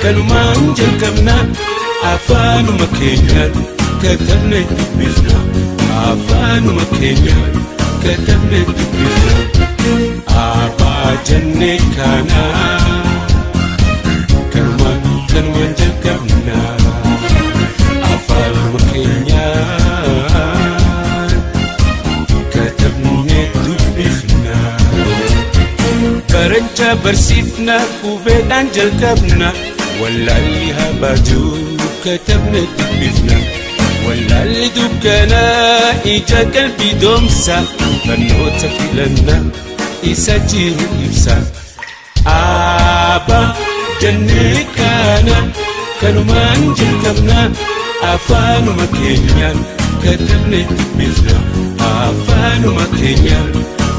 kanumaan jalqabna afaanuma keenyaan katabne dubbifna afaanuma keenyaan katabne dubbifna Abbaa jennee kana kanumaan jalqabna afaanuma keenyaan katabne dubbifna Barancha barsiifna kubeedhaan jalqabna Wallalli habaju katabne dubbifna Wallalli dukkana ija qalbii doomsa Barnoota filanna isa jiru ibsa Abbaa jennee kana kanumaan jalqabna afaanuma keenyaan katabne dubbifna afaanuma keenyaan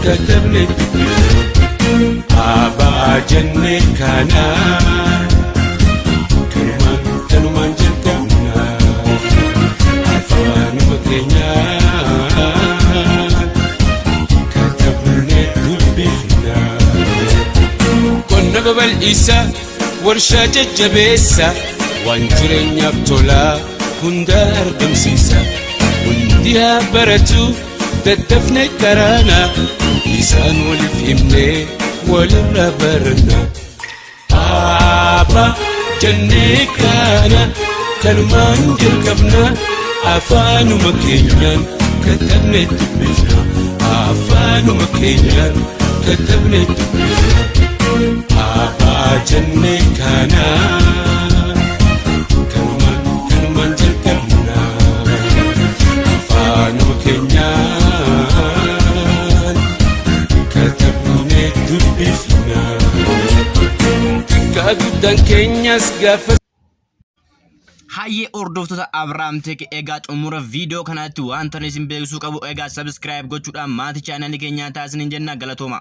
katabne dubbifna Abbaa jennee kana kanumaan jalqabna afaanuma keenyaan katabne dubbifna Qonna babal'isa warshaa jajjabeessa waan jireenyaaf tolaa hunda argamsiisa hundi haa baratu daddafne karaana isaan waliif himnee walirra barna Abbaa jennee kana kanumaan jalqabna afaanuma keenyaan katabne dubbifna afaanuma keenyaan katabne dubbifna Abbaa jennee kana kanumaan jalqabna afaanuma keenyaan katabne dubbifna Xiqqaa guddaan keenyas gaafa Hayyee hordoftoota Abrahaam Tech egaa xumura viidiyoo kanaatti waan tan isin beeksisuu qabu egaa subscribe gochuudhaan maatii chaanalii keenyaa taasisin jenna galatooma